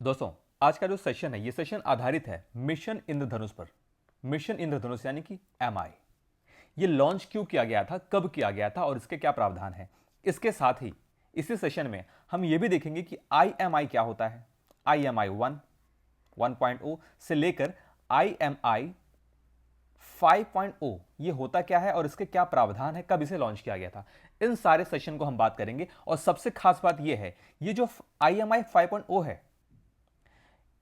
दोस्तों, आज का जो सेशन है ये सेशन आधारित है मिशन इंद्रधनुष पर। मिशन इंद्रधनुष यानी कि एमआई। ये लॉन्च क्यों किया गया था, कब किया गया था और इसके क्या प्रावधान है। इसके साथ ही इसी सेशन में हम ये भी देखेंगे कि आईएमआई क्या होता है। आईएमआई 1.0 से लेकर आईएमआई 5.0 ये होता क्या है और इसके क्या प्रावधान है, कब इसे लॉन्च किया गया था। इन सारे सेशन को हम बात करेंगे और सबसे खास बात यह है, ये जो आईएमआई 5.0 है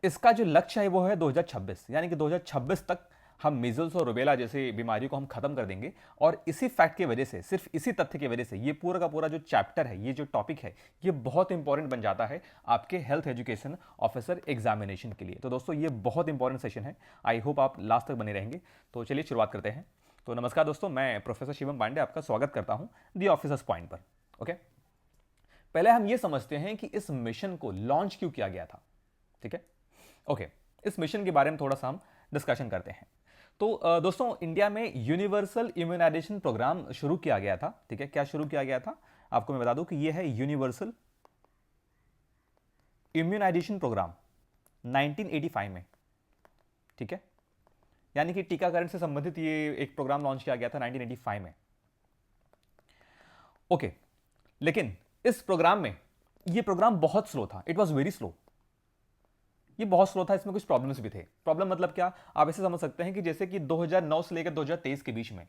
इसका जो लक्ष्य है वो है 2026, यानी कि 2026 तक हम मीजल्स और रुबेला जैसी बीमारियों को हम खत्म कर देंगे। और इसी फैक्ट की वजह से, सिर्फ इसी तथ्य की वजह से ये पूरा का पूरा जो चैप्टर है, ये जो टॉपिक है, ये बहुत इंपॉर्टेंट बन जाता है आपके हेल्थ एजुकेशन ऑफिसर एग्जामिनेशन के लिए। तो दोस्तों, ये बहुत इंपॉर्टेंट सेशन है। आई होप आप लास्ट तक बने रहेंगे। तो चलिए शुरुआत करते हैं। तो नमस्कार दोस्तों, मैं प्रोफेसर शिवम पांडे आपका स्वागत करता हूं दी ऑफिसर्स पॉइंट पर। ओके, पहले हम ये समझते हैं कि इस मिशन को लॉन्च क्यों किया गया था। ठीक है, ओके, इस मिशन के बारे में थोड़ा सा हम डिस्कशन करते हैं। तो दोस्तों, इंडिया में यूनिवर्सल इम्यूनाइजेशन प्रोग्राम शुरू किया गया था। ठीक है, क्या शुरू किया गया था आपको मैं बता दूं कि यह है यूनिवर्सल इम्यूनाइजेशन प्रोग्राम 1985 में। ठीक है, यानी कि टीकाकरण से संबंधित ये एक प्रोग्राम लॉन्च किया गया था 1985 में। ओके, लेकिन इस प्रोग्राम में ये प्रोग्राम बहुत स्लो था। It was very slow. ये बहुत स्लो था, इसमें कुछ प्रॉब्लम्स भी थे। प्रॉब्लम मतलब क्या, आप ऐसे समझ सकते हैं कि जैसे कि 2009 से लेकर 2023 के बीच में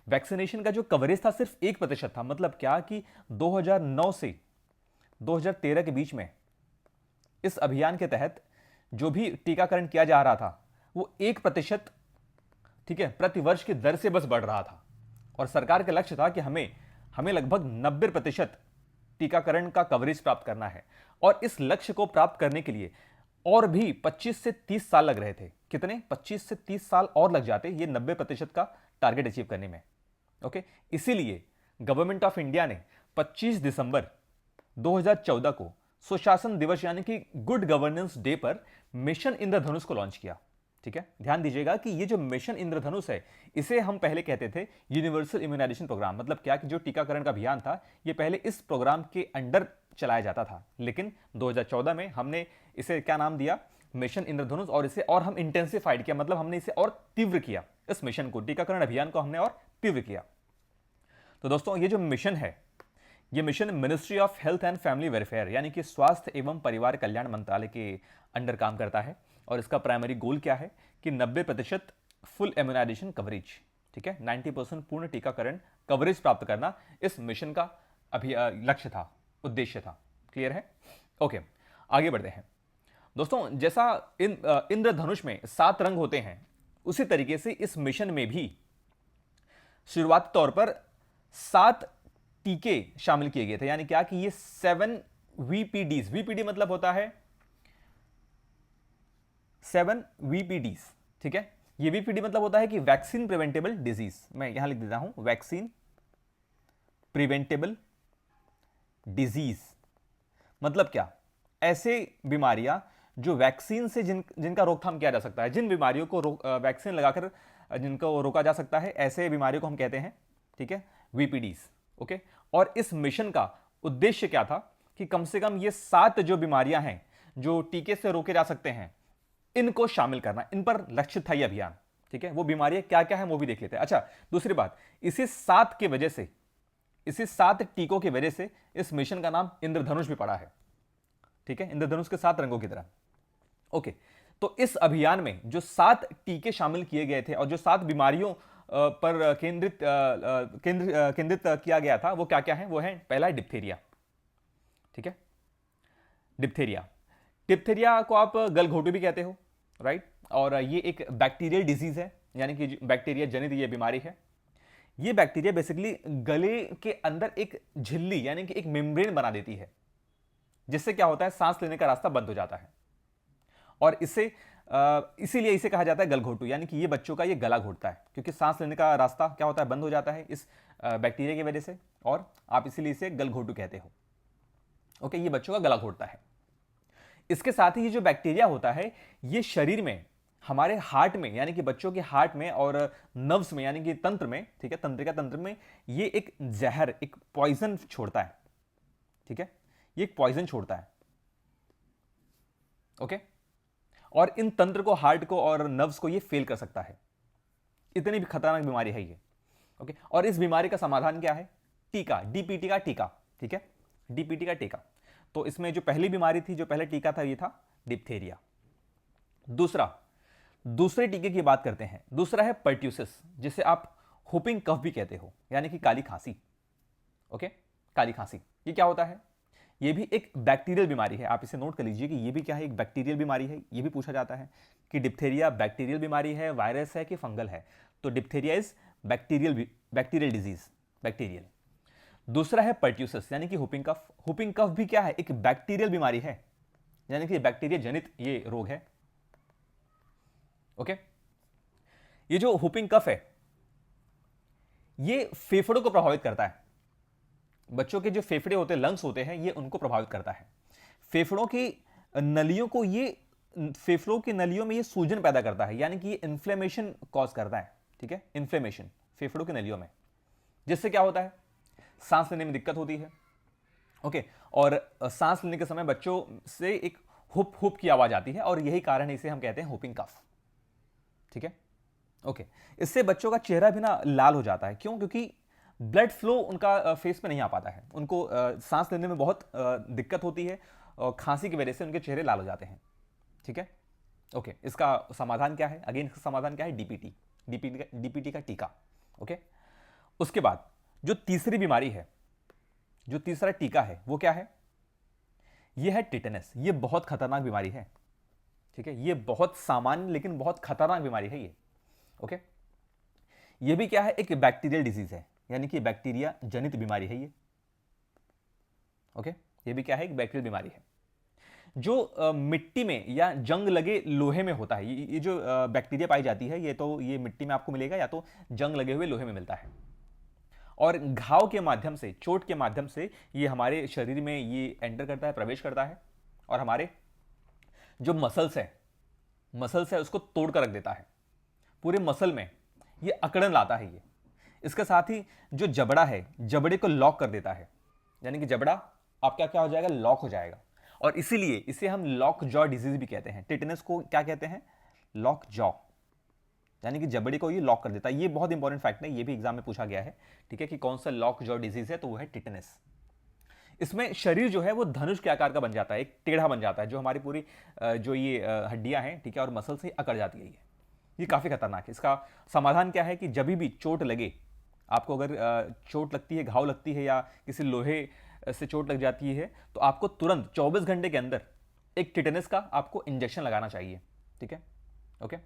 वैक्सीनेशन का जो कवरेज था सिर्फ 1% था। मतलब क्या कि 2009 से 2013 के बीच में इस अभियान के तहत जो भी टीकाकरण किया जा रहा था वो 1%, ठीक है, प्रतिवर्ष की दर से बस बढ़ रहा था। और सरकार का लक्ष्य था कि हमें लगभग 90% टीकाकरण का कवरेज प्राप्त करना है। और इस लक्ष्य को प्राप्त करने के लिए और भी 25 से 30 साल लग रहे थे। कितने? 25 से 30 साल और लग जाते ये 90% का टारगेट अचीव करने में। ओके, इसीलिए गवर्नमेंट ऑफ इंडिया ने 25 दिसंबर 2014 को सुशासन दिवस यानी कि गुड गवर्नेंस डे पर मिशन इंद्रधनुष को लॉन्च किया। ठीक है, ध्यान दीजिएगा कि ये जो मिशन इंद्रधनुष है इसे हम पहले कहते थे यूनिवर्सल इम्यूनाइजेशन प्रोग्राम। मतलब क्या कि जो टीकाकरण का अभियान था ये पहले इस प्रोग्राम के अंडर चलाया जाता था, लेकिन 2014 में हमने इसे क्या नाम दिया, मिशन इंद्रधनुष। और इसे और हम इंटेंसिफाइड किया, मतलब हमने इसे और तीव्र किया। इस मिशन को, टीकाकरण अभियान को हमने और तीव्र किया। तो दोस्तों, ये जो मिशन है ये mission ministry of health and family welfare यानी कि स्वास्थ्य एवं परिवार कल्याण मंत्रालय के अंडर काम करता है। और इसका प्राइमरी गोल क्या है कि 90% फुल इम्यूनाइजेशन कवरेज, ठीक है, 90% पूर्ण टीकाकरण कवरेज प्राप्त करना इस मिशन का अभी लक्ष्य था, उद्देश्य था। क्लियर है? ओके, आगे बढ़ते हैं दोस्तों। जैसा इंद्रधनुष में 7 रंग होते हैं, उसी तरीके से इस मिशन में भी शुरुआती तौर पर 7 टीके शामिल किए गए थे। यानी क्या कि ये 7 वीपीडीज, वीपीडी मतलब होता है 7 वीपीडीज। ठीक है, ये वीपीडी मतलब होता है कि वैक्सीन प्रिवेंटेबल डिजीज। मैं यहां लिख देता हूं, वैक्सीन प्रिवेंटेबल डिजीज मतलब क्या, ऐसे बीमारियां जो वैक्सीन से जिनका रोकथाम किया जा सकता है, जिन बीमारियों को वैक्सीन लगाकर जिनको रोका जा सकता है, ऐसे बीमारियों को हम कहते हैं, ठीक है, वीपीडीज। ओके, और इस मिशन का उद्देश्य क्या था कि कम से कम ये 7 जो बीमारियां हैं जो टीके से रोके जा सकते हैं इनको शामिल करना, इन पर लक्षित था यह अभियान। ठीक है, वो बीमारियां क्या क्या है वो भी देख लेते हैं। अच्छा, दूसरी बात, इसी 7 की वजह से, इसी 7 टीकों की वजह से इस मिशन का नाम इंद्रधनुष भी पड़ा है। ठीक है, इंद्रधनुष के 7 रंगों की तरह। ओके, तो इस अभियान में जो 7 टीके शामिल किए गए थे और जो 7 बीमारियों पर केंद्रित किया गया था वो क्या क्या है, वो है, पहला है डिप्थीरिया। ठीक है, डिप्थीरिया, डिप्थीरिया को आप गलघोटू भी कहते हो, राइट। और ये एक बैक्टीरियल डिजीज है, यानी कि बैक्टीरिया जनित ये बीमारी है। ये बैक्टीरिया बेसिकली गले के अंदर एक झिल्ली यानी कि एक मेम्ब्रेन बना देती है, जिससे क्या होता है, सांस लेने का रास्ता बंद हो जाता है। और इसीलिए इसे कहा जाता है गलघोटू, यानी कि ये बच्चों का ये गला घोटता है, क्योंकि सांस लेने का रास्ता क्या होता है, बंद हो जाता है इस बैक्टीरिया की वजह से, और आप इसीलिए इसे गलघोटू कहते हो। ओके, ये बच्चों का गला घोटता है। इसके साथ ही ये जो बैक्टीरिया होता है ये शरीर में, हमारे हार्ट में, यानी कि बच्चों के हार्ट में और नर्व्स में, यानी कि तंत्र में, ठीक है, तंत्रिका तंत्र में, ये एक जहर, एक पॉइजन छोड़ता है। ठीक है, ये एक पॉइजन छोड़ता है। ओके। और इन तंत्र को, हार्ट को और नर्व्स को ये फेल कर सकता है। इतनी भी खतरनाक बीमारी है ये। ओके। और इस बीमारी का समाधान क्या है? टीका, डीपीटी का टीका। ठीक है, डीपीटी का टीका। तो इसमें जो पहली बीमारी थी, जो पहले टीका था, ये था डिप्थेरिया। दूसरे टीके की बात करते हैं। दूसरा है पर्ट्यूसिस, जिसे आप हुपिंग कफ भी कहते हो, यानी कि काली खांसी। ओके, काली खांसी ये क्या होता है? ये भी एक बैक्टीरियल बीमारी है। आप इसे नोट कर लीजिए कि ये भी क्या है, एक बैक्टीरियल बीमारी है। ये भी पूछा जाता है कि डिप्थेरिया बैक्टीरियल बीमारी है, वायरस है कि फंगल है। तो diphtheria is bacterial disease, bacterial. दूसरा है पर्ट्यूसिस, यानी कि हुपिंग कफ। हुपिंग कफ भी क्या है? एक बैक्टीरियल बीमारी है, यानी कि बैक्टीरिया जनित ये रोग है। ओके। ये जो हुपिंग कफ है, ये फेफड़ों को प्रभावित करता है। बच्चों के जो फेफड़े होते हैं, लंग्स होते हैं, ये उनको प्रभावित करता है। फेफड़ों की नलियों को ये, फेफड़ों की नलियों में ये सूजन पैदा करता है, यानी कि ये इन्फ्लेमेशन कॉज करता है। ठीक है, इन्फ्लेमेशन फेफड़ों की नलियों में, जिससे क्या होता है? सांस लेने में दिक्कत होती है। ओके। और सांस लेने के समय बच्चों से एक हुप हुप की आवाज आती है, और यही कारण है इसे हम कहते हैं हुपिंग कफ। ठीक है, ओके। इससे बच्चों का चेहरा भी ना लाल हो जाता है। क्यों? क्योंकि ब्लड फ्लो उनका फेस पे नहीं आ पाता है, उनको सांस लेने में बहुत दिक्कत होती है, और खांसी की वजह से उनके चेहरे लाल हो जाते हैं। ठीक है, ओके। इसका समाधान क्या है? अगेन इसका समाधान क्या है? डीपीटी, डीपीटी का टीका। ओके। उसके बाद जो तीसरी बीमारी है, जो तीसरा टीका है, वो क्या है? यह है टिटेनस। ये बहुत खतरनाक बीमारी है। ठीक है, ये बहुत सामान्य लेकिन बहुत खतरनाक बीमारी है ये। ओके। ये भी क्या है? एक बैक्टीरियल डिजीज है, यानी कि बैक्टीरिया जनित बीमारी है ये। ओके। ये भी क्या है? एक बैक्टीरियल बीमारी है, जो मिट्टी में या जंग लगे लोहे में होता है। ये जो बैक्टीरिया पाई जाती है, ये तो ये मिट्टी में आपको मिलेगा, या तो जंग लगे हुए लोहे में मिलता है। और घाव के माध्यम से, चोट के माध्यम से ये हमारे शरीर में ये एंटर करता है, प्रवेश करता है, और हमारे जो मसल्स है उसको तोड़ कर रख देता है। पूरे मसल में ये अकड़न लाता है ये। इसके साथ ही जो जबड़ा है, जबड़े को लॉक कर देता है, यानी कि जबड़ा आपका क्या हो जाएगा? लॉक हो जाएगा। और इसीलिए इसे हम लॉक जॉ डिजीज भी कहते हैं। टिटेनस को क्या कहते हैं? लॉक जॉ, यानी कि जबड़े को ये लॉक कर देता है। ये बहुत इंपॉर्टेंट फैक्ट है, ये भी एग्जाम में पूछा गया है। ठीक है, कि कौन सा लॉक जॉ डिजीज है? तो वो है टिटेनस। इसमें शरीर जो है वो धनुष के आकार का बन जाता है, एक टेढ़ा बन जाता है, जो हमारी पूरी जो ये हड्डियां हैं, ठीक है, और मसल से अकड़ जाती है ये काफ़ी खतरनाक है। इसका समाधान क्या है? कि जब भी चोट लगे आपको, अगर चोट लगती है, घाव लगती है, या किसी लोहे से चोट लग जाती है, तो आपको तुरंत 24 घंटे के अंदर एक टिटेनस का आपको इंजेक्शन लगाना चाहिए। ठीक है, ओके।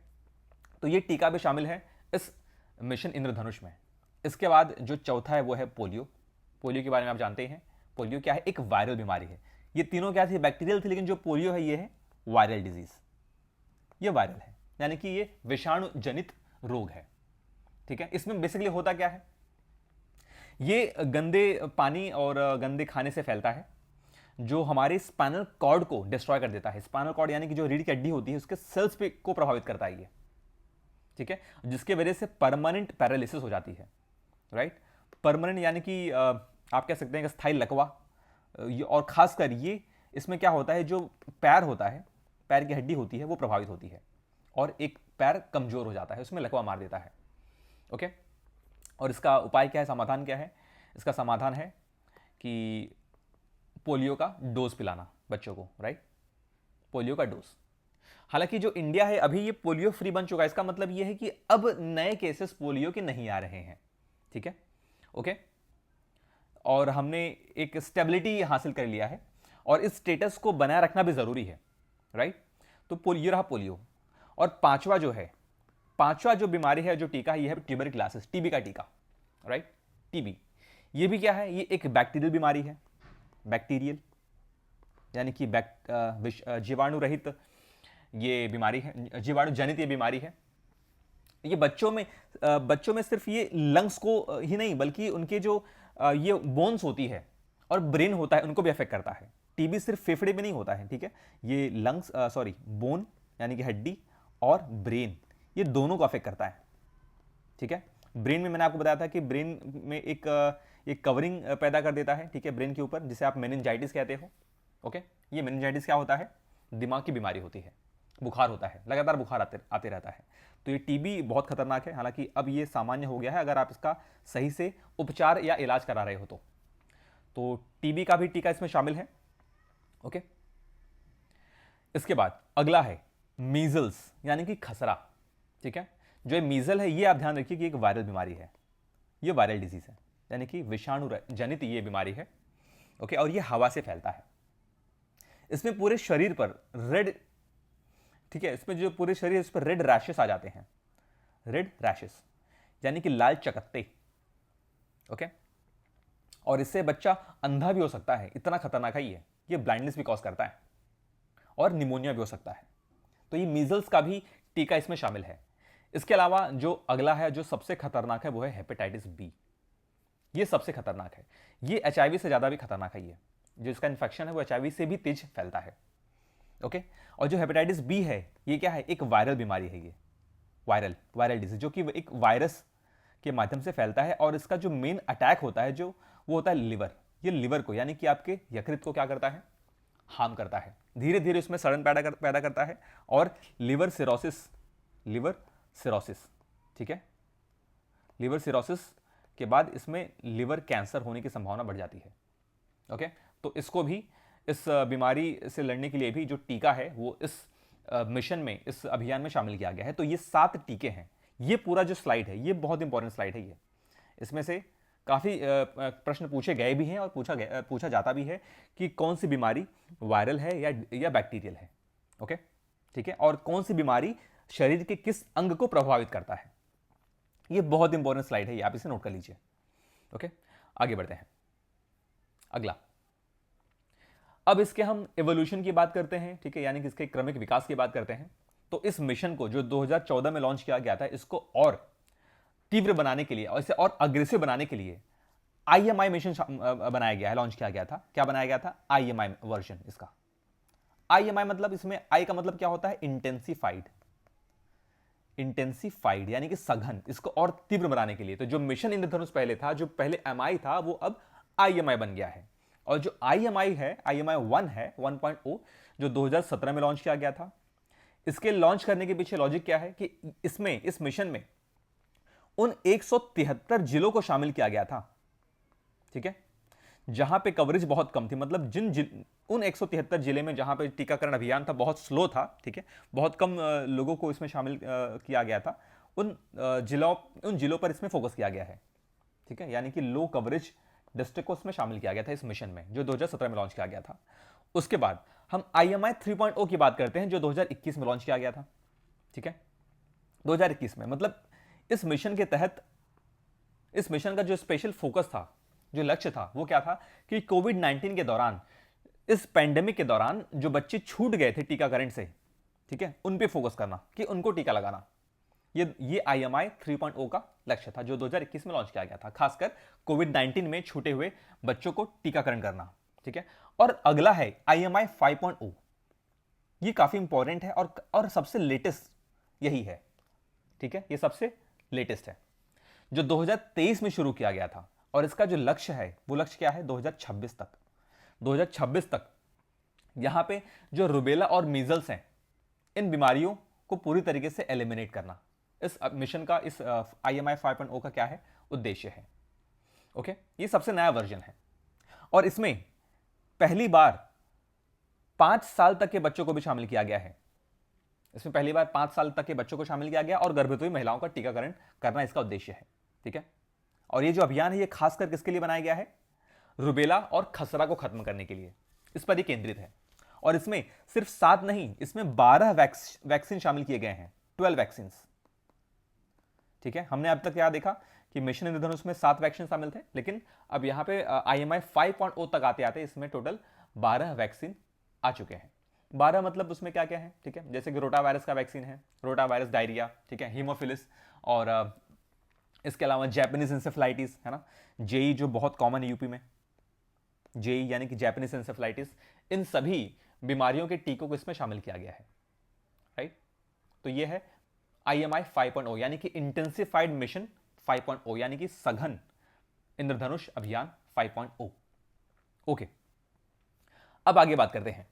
तो ये टीका भी शामिल है इस मिशन इंद्रधनुष में। इसके बाद जो चौथा है वो है पोलियो। पोलियो के बारे में आप जानते हैं, पोलियो क्या है? एक वायरल बीमारी है। ये तीनों क्या थी? बैक्टीरियल थी, लेकिन जो पोलियो है ये है वायरल डिजीज। ये वायरल है, यानी कि ये विषाणु जनित रोग है। ठीक है, इसमें बेसिकली होता क्या है? ये गंदे पानी और गंदे खाने से फैलता है, जो हमारे स्पाइनल कॉर्ड को डिस्ट्रॉय कर देता है। स्पाइनल कॉर्ड यानी कि जो रीढ़ की हड्डी होती है, उसके सेल्स पे को प्रभावित करता है ये। ठीक है, जिसके वजह से परमानेंट पैरालिसिस हो जाती है। राइट, परमानेंट यानी कि आप कह सकते हैं कि स्थायी लकवा। और खासकर ये इसमें क्या होता है? जो पैर होता है, पैर की हड्डी होती है, वो प्रभावित होती है, और एक पैर कमजोर हो जाता है, उसमें लकवा मार देता है। ओके। और इसका उपाय क्या है? समाधान क्या है? इसका समाधान है कि पोलियो का डोज पिलाना बच्चों को। राइट, पोलियो का डोज। हालांकि जो इंडिया है अभी ये पोलियो फ्री बन चुका है। इसका मतलब ये है कि अब नए केसेस पोलियो के नहीं आ रहे हैं। ठीक है, ओके। और हमने एक स्टेबिलिटी हासिल कर लिया है, और इस स्टेटस को बनाए रखना भी जरूरी है। राइट, तो पोलियो रहा पोलियो। और पांचवा जो बीमारी है, जो टीका है, ये है ट्यूबरक्लोसिस, टीबी का टीका। राइट, टीबी ये भी क्या है? ये एक बैक्टीरियल बीमारी है। बैक्टीरियल यानी कि जीवाणु रहित ये बीमारी है, जीवाणु जनित ये बीमारी है। ये बच्चों में सिर्फ ये लंग्स को ही नहीं, बल्कि उनके जो ये बोन्स होती है और ब्रेन होता है, उनको भी अफेक्ट करता है। टीबी सिर्फ फेफड़े में नहीं होता है। ठीक है, ये लंग्स बोन यानी कि हड्डी और ब्रेन, ये दोनों को अफेक्ट करता है। ठीक है, ब्रेन में मैंने आपको बताया था कि ब्रेन में एक कवरिंग पैदा कर देता है। ठीक है, ब्रेन के ऊपर, जिसे आप मेनिंजाइटिस कहते हो। ओके, ये मेनिंजाइटिस क्या होता है? दिमाग की बीमारी होती है, बुखार होता है, लगातार बुखार आते रहता है। तो ये टीबी बहुत खतरनाक है, हालांकि अब ये सामान्य हो गया है अगर आप इसका सही से उपचार या इलाज करा रहे हो तो टीबी का भी टीका इसमें शामिल है। ओके, इसके बाद अगला है मीजल्स यानी कि खसरा। ठीक है, जो ये मीजल है ये आप ध्यान रखिए कि एक वायरल बीमारी है, ये वायरल डिजीज है, यानी कि विषाणु जनित ये बीमारी है। ओके, और ये हवा से फैलता है। इसमें पूरे शरीर पर रेड, ठीक है, इसमें जो पूरे शरीर इस पर रेड रैशेस आ जाते हैं, रेड रैशेस यानी कि लाल चकत्ते। ओके, और इससे बच्चा अंधा भी हो सकता है, इतना खतरनाक है ये ब्लाइंडनेस भी कॉज करता है और निमोनिया भी हो सकता है। तो ये मीजल्स का भी टीका इसमें शामिल है। इसके अलावा जो अगला है जो सबसे खतरनाक है वो है हेपेटाइटिस बी। ये सबसे खतरनाक है, ये एचआईवी से ज्यादा भी खतरनाक है। ये जो इसका इन्फेक्शन है वो एचआईवी से भी तेज फैलता है। ओके, और जो हेपेटाइटिस बी है ये क्या है, एक वायरल बीमारी है, ये वायरल डिजीज जो कि एक वायरस के माध्यम से फैलता है। और इसका जो मेन अटैक होता है जो वो होता है लिवर। ये लिवर को यानी कि आपके यकृत को क्या करता है, हार्म करता है, धीरे धीरे उसमें सड़न पैदा करता है और लिवर सिरोसिस, ठीक है, लिवर सिरोसिस के बाद इसमें लिवर कैंसर होने की संभावना बढ़ जाती है। ओके, तो इसको भी, इस बीमारी से लड़ने के लिए भी जो टीका है वो इस मिशन में, इस अभियान में शामिल किया गया है। तो ये 7 टीके हैं। ये पूरा जो स्लाइड है ये बहुत इंपॉर्टेंट स्लाइड है। ये इसमें से काफ़ी प्रश्न पूछे गए भी हैं और पूछा जाता भी है कि कौन सी बीमारी वायरल है या बैक्टीरियल है। ओके, ठीक है, और कौन सी बीमारी शरीर के किस अंग को प्रभावित करता है। ये बहुत इंपॉर्टेंट स्लाइड है, ये आप इसे नोट कर लीजिए। ओके, आगे बढ़ते हैं। अगला, अब इसके हम एवोल्यूशन की बात करते हैं, ठीक है, यानी कि इसके क्रमिक विकास की बात करते हैं। तो इस मिशन को जो 2014 में लॉन्च किया गया था, इसको और तीव्र बनाने के लिए और इसे और अग्रेसिव बनाने के लिए आईएमआई मिशन बनाया गया है, लॉन्च किया गया था। क्या बनाया गया था, आईएमआई वर्जन इसका। आईएमआई मतलब, इसमें आई का मतलब क्या होता है, इंटेंसिफाइड यानी कि सघन, इसको और तीव्र बनाने के लिए। तो जो मिशन इंद्रधनुष पहले था, जो पहले एमआई था, वो अब आईएमआई बन गया है। और जो आईएमआई है, आईएमआई 1 है 1.0, जो 2017 में लॉन्च किया गया था। इसके लॉन्च करने के पीछे लॉजिक क्या है कि इसमें, इस मिशन में उन 173 जिलों को शामिल किया गया था, ठीक है, जहां पे कवरेज बहुत कम थी। मतलब उन 173 जिले में जहां पे टीकाकरण अभियान था बहुत स्लो था, ठीक है, बहुत कम लोगों को इसमें शामिल किया गया था। उन जिलों पर इसमें फोकस किया गया है, ठीक है, यानी कि लो कवरेज डिस्ट्रिक्ट को इसमें शामिल किया गया था इस मिशन में, जो 2017 में लॉन्च किया गया था। उसके बाद हम आईएमआई 3.0 की बात करते हैं, जो 2021 में लॉन्च किया गया था, ठीक है, 2021 में। मतलब इस मिशन के तहत, इस मिशन का जो स्पेशल फोकस था, जो लक्ष्य था, वो क्या था कि कोविड-19 के दौरान, इस पेंडेमिक के दौरान जो बच्चे छूट गए थे टीकाकरण से, ठीक है, उन पे फोकस करना, कि उनको टीका लगाना। ये आईएमआई 3.0 का लक्ष्य था, जो 2021 में लॉन्च किया गया था, खासकर कोविड-19 में छूटे हुए बच्चों को टीकाकरण करना, ठीक है। और अगला है आईएमआई 5.0। ये काफी इंपॉर्टेंट है और सबसे लेटेस्ट यही है, ठीक है, ये सबसे लेटेस्ट है, जो 2023 में शुरू किया गया था। और इसका जो लक्ष्य है, वो लक्ष्य क्या है, 2026 तक यहां पे जो रुबेला और मीजल्स हैं, इन बीमारियों को पूरी तरीके से एलिमिनेट करना, इस मिशन का, इस आईएमआई 5.0 का क्या है, उद्देश्य है। ओके, ये सबसे नया वर्जन है। और इसमें पहली बार 5 साल तक के बच्चों को भी शामिल किया गया है। इसमें पहली बार 5 साल तक के बच्चों को शामिल किया गया और गर्भवती महिलाओं का टीकाकरण करना इसका उद्देश्य है, ठीक है। और ये जो अभियान है, ये खासकर किसके लिए बनाया गया है, रुबेला और खसरा को खत्म करने के लिए, इस पर ही केंद्रित है। और इसमें सिर्फ 7 नहीं, इसमें 12 वैक्सीन शामिल किए गए हैं, 12 वैक्सीन, ठीक है। हमने अब तक क्या देखा कि मिशन इंद्रधनुष में 7 वैक्सीन शामिल थे, लेकिन अब यहां पे आईएमआई 5.0 तक आते आते इसमें टोटल 12 वैक्सीन आ चुके हैं। 12 मतलब उसमें क्या क्या है, ठीक है, जैसे कि रोटा वायरस का वैक्सीन है, रोटा वायरस डायरिया, ठीक है, हीमोफिलिस, और इसके अलावा जैपनीज इंसेफ्लाइटिस है ना, जेई जो बहुत कॉमन है यूपी में, जेई यानी कि जैपनीज इंसेफ्लाइटिस। इन सभी बीमारियों के टीकों को इसमें शामिल किया गया है, राइट। तो ये है आईएमआई 5.0 यानी कि इंटेंसिफाइड मिशन 5.0 यानी कि सघन इंद्रधनुष अभियान 5.0। ओके, अब आगे बात करते हैं।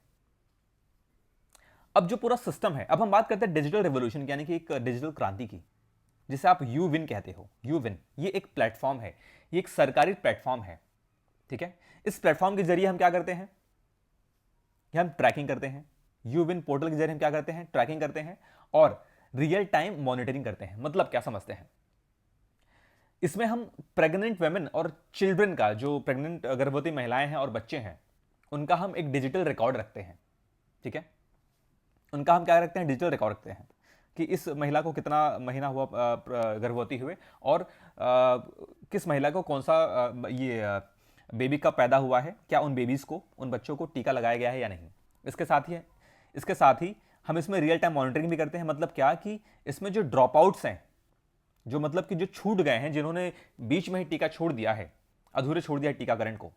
अब जो पूरा सिस्टम है, अब हम बात करते हैं डिजिटल रेवोल्यूशन यानी कि एक डिजिटल क्रांति की, जिसे आप यू विन कहते हो। यू विन ये एक प्लेटफॉर्म है, ये एक सरकारी प्लेटफॉर्म है, ठीक है। इस प्लेटफॉर्म के जरिए हम क्या करते हैं, हम ट्रैकिंग करते हैं। यू विन पोर्टल के जरिए हम क्या करते हैं, ट्रैकिंग करते हैं और रियल टाइम मॉनिटरिंग करते हैं। मतलब क्या समझते हैं, इसमें हम प्रेग्नेंट वेमेन और चिल्ड्रन का, जो प्रेग्नेंट गर्भवती महिलाएं हैं और बच्चे हैं, उनका हम एक डिजिटल रिकॉर्ड रखते हैं, ठीक है। उनका हम क्या रखते हैं, डिजिटल रिकॉर्ड रखते हैं कि इस महिला को कितना महीना हुआ गर्भवती हुए और किस महिला को कौन सा ये बेबी कब पैदा हुआ है, क्या उन बेबीज़ को, उन बच्चों को टीका लगाया गया है या नहीं। इसके साथ ही हम इसमें रियल टाइम मॉनिटरिंग भी करते हैं। मतलब क्या कि इसमें जो ड्रॉप आउट्स हैं, जो मतलब कि जो छूट गए हैं, जिन्होंने बीच में ही टीका छोड़ दिया है, अधूरे छोड़ दिया है टीकाकरण को,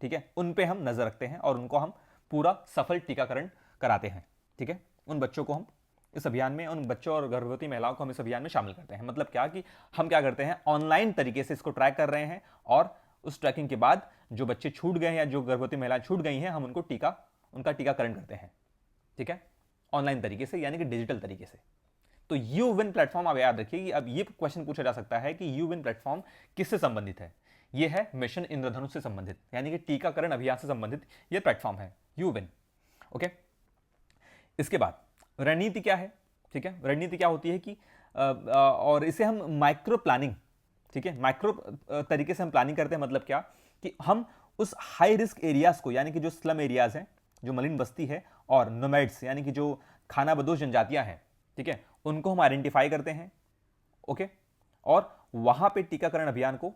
ठीक है, उन पे हम नजर रखते हैं और उनको हम पूरा सफल टीकाकरण कराते हैं, ठीक है। उन बच्चों को हम इस अभियान में, उन बच्चों और गर्भवती महिलाओं को हम इस अभियान में शामिल करते हैं। मतलब क्या कि हम क्या करते हैं, ऑनलाइन तरीके से इसको ट्रैक कर रहे हैं और उस ट्रैकिंग के बाद जो बच्चे छूट गए हैं या जो गर्भवती महिलाएं छूट गई हैं, हम उनका टीकाकरण करते हैं, ठीक है, ऑनलाइन तरीके से, यानी कि डिजिटल तरीके से। तो यू विन प्लेटफॉर्म आप याद रखिए कि अब ये क्वेश्चन पूछा जा सकता है कि यू विन प्लेटफॉर्म किससे संबंधित है। ये है मिशन इंद्रधनुष से संबंधित, यानी कि टीकाकरण अभियान से संबंधित ये प्लेटफॉर्म है यू विन। ओके, इसके बाद रणनीति क्या है, ठीक है। रणनीति क्या होती है कि और इसे हम माइक्रो प्लानिंग, ठीक है, माइक्रो तरीके से हम प्लानिंग करते हैं। मतलब क्या कि हम उस हाई रिस्क एरियाज को, यानी कि जो स्लम एरियाज हैं, जो मलिन बस्ती है, और नोमैड्स यानी कि जो खानाबदोश जनजातियां हैं, ठीक है, उनको हम आइडेंटिफाई करते हैं, ओके, और वहां पे टीकाकरण अभियान को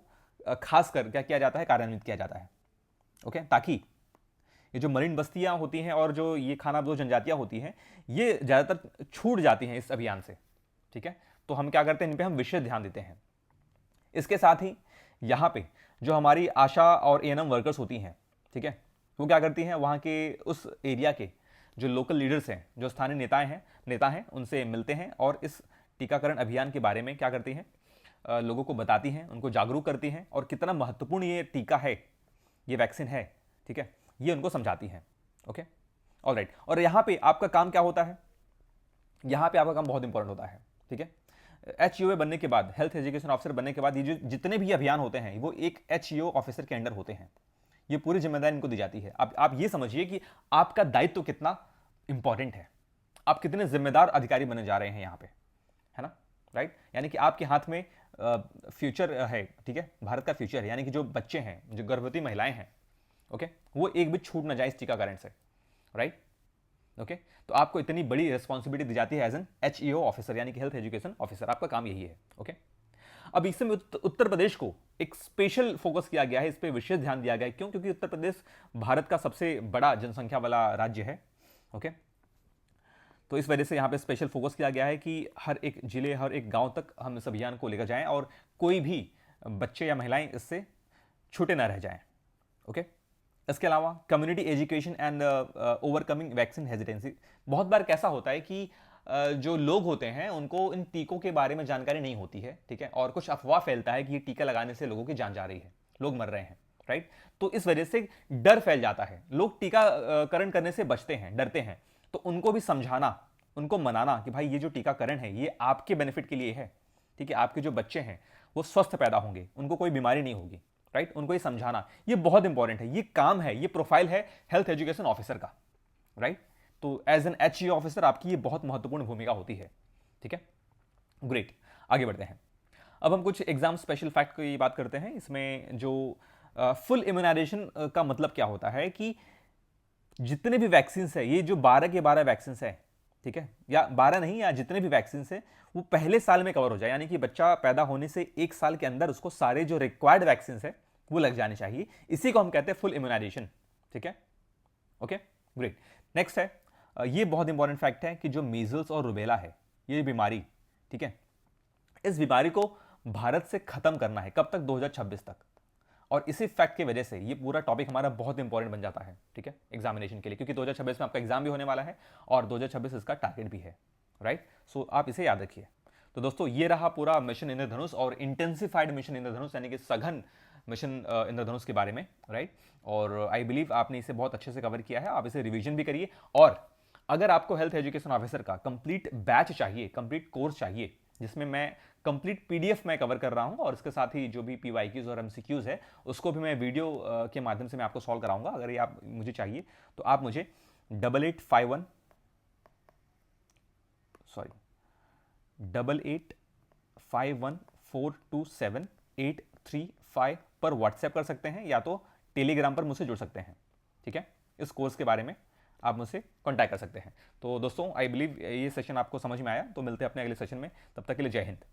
खासकर क्या किया जाता है, कार्यान्वित किया जाता है, ओके, ताकि ये जो मरीन बस्तियां होती हैं और जो ये खानाबदोश जनजातियां होती हैं, ये ज़्यादातर छूट जाती हैं इस अभियान से, ठीक है। तो हम क्या करते हैं, इन पे हम विशेष ध्यान देते हैं। इसके साथ ही यहाँ पे जो हमारी आशा और एएनएम वर्कर्स होती हैं, ठीक है, वो क्या करती हैं, वहाँ के उस एरिया के जो लोकल लीडर्स हैं, जो स्थानीय नेता हैं, उनसे मिलते हैं और इस टीकाकरण अभियान के बारे में क्या करती हैं, लोगों को बताती हैं, उनको जागरूक करती हैं और कितना महत्वपूर्ण ये टीका है, ये वैक्सीन है, ठीक है, ये उनको समझाती हैं। Okay, alright. और यहाँ पे आपका काम क्या होता है, यहाँ पे आपका काम बहुत इंपॉर्टेंट होता है, ठीक है। HUA बनने के बाद, हेल्थ एजुकेशन ऑफिसर बनने के बाद, ये जो जितने भी अभियान होते हैं वो एक HEO ऑफिसर के अंडर होते हैं। ये पूरी जिम्मेदारी इनको दी जाती है। अब आप ये समझिए कि आपका दायित्व कितना इंपॉर्टेंट है, आप कितने जिम्मेदार अधिकारी बनने जा रहे हैं यहाँ पे, है ना, राइट। यानी कि आपके हाथ में फ्यूचर है, ठीक है, भारत का फ्यूचर है, यानी कि जो बच्चे हैं, जो गर्भवती महिलाएं हैं, ओके, वो एक भी छूट ना जाए इस टीकाकरण से, राइट। ओके, तो आपको इतनी बड़ी रिस्पॉन्सिबिलिटी दी जाती है एज एन HEO ऑफिसर, यानी कि हेल्थ एजुकेशन ऑफिसर, आपका काम यही है। ओके, अब इसमें उत्तर प्रदेश को एक स्पेशल फोकस किया गया है, इस पर विशेष ध्यान दिया गया है। क्यों? क्योंकि उत्तर प्रदेश भारत का सबसे बड़ा जनसंख्या वाला राज्य है। ओके, तो इस वजह से यहाँ पे स्पेशल फोकस किया गया है कि हर एक जिले, हर एक गांव तक हम इस अभियान को लेकर जाएं और कोई भी बच्चे या महिलाएं इससे छूटे ना रह जाएं। ओके, इसके अलावा community education and overcoming vaccine hesitancy. बहुत बार कैसा होता है कि जो लोग होते हैं उनको इन टीकों के बारे में जानकारी नहीं होती है, ठीक है, और कुछ अफवाह फैलता है कि ये टीका लगाने से लोगों की जान जा रही है, लोग मर रहे हैं, राइट। तो इस वजह से डर फैल जाता है, लोग टीकाकरण करने से बचते हैं, डरते हैं। तो उनको भी समझाना, उनको मनाना कि भाई ये जो टीकाकरण है ये आपके बेनिफिट के लिए है, ठीक है, आपके जो बच्चे हैं वो स्वस्थ पैदा होंगे, उनको कोई बीमारी नहीं होगी, राइट। उनको ये समझाना, ये बहुत इंपॉर्टेंट है, ये काम है, ये प्रोफाइल है हेल्थ एजुकेशन ऑफिसर का, राइट। तो एज एन HEO ऑफिसर आपकी ये बहुत महत्वपूर्ण भूमिका होती है, ठीक है। ग्रेट, आगे बढ़ते हैं। अब हम कुछ एग्जाम स्पेशल फैक्ट की बात करते हैं। इसमें जो फुल इम्यूनाइजेशन का मतलब क्या होता है कि जितने भी वैक्सीन है, ये जो 12 के 12 वैक्सीन है, ठीक है, या 12 नहीं, या जितने भी वैक्सीन है वो पहले साल में कवर हो जाए, यानी कि बच्चा पैदा होने से 1 साल के अंदर उसको सारे जो रिक्वायर्ड वैक्सीन है वो लग जाने चाहिए। इसी को हम कहते हैं फुल इम्यूनाइजेशन, ठीक है। Okay, great. नेक्स्ट है, ये बहुत इंपॉर्टेंट फैक्ट है कि जो मीजल्स और रुबेला है, ये बीमारी, ठीक है, इस बीमारी को भारत से खत्म करना है। कब तक? 2026 तक। और इसी फैक्ट की वजह से ये पूरा टॉपिक हमारा बहुत इंपॉर्टेंट बन जाता है, ठीक है, एग्जामिनेशन के लिए, क्योंकि 2026 में आपका एग्जाम भी होने वाला है और 2026 इसका टारगेट भी है, राइट। सो आप इसे याद रखिए। तो दोस्तों ये रहा पूरा मिशन इंद्रधनुष और इंटेंसिफाइड मिशन इंद्रधनुष, यानी कि सघन मिशन इंद्रधनुष के बारे में, राइट। और आई बिलीव आपने इसे बहुत अच्छे से कवर किया है। आप इसे रिवीजन भी करिए और अगर आपको हेल्थ एजुकेशन ऑफिसर का कंप्लीट बैच चाहिए, कंप्लीट कोर्स चाहिए, जिसमें मैं कंप्लीट पीडीएफ मैं कवर कर रहा हूं और इसके साथ ही जो भी पीवाईक्यूज और एमसीक्यूज है उसको भी मैं वीडियो के माध्यम से मैं आपको सॉल्व कराऊंगा, अगर ये आप मुझे चाहिए तो आप मुझे 8851 8851427835 पर व्हाट्सएप कर सकते हैं या तो टेलीग्राम पर मुझसे जुड़ सकते हैं। ठीक है, इस कोर्स के बारे में आप मुझसे कांटेक्ट कर सकते हैं। तो दोस्तों आई बिलीव ये सेशन आपको समझ में आया, तो मिलते हैं अपने अगले सेशन में, तब तक के लिए जय हिंद।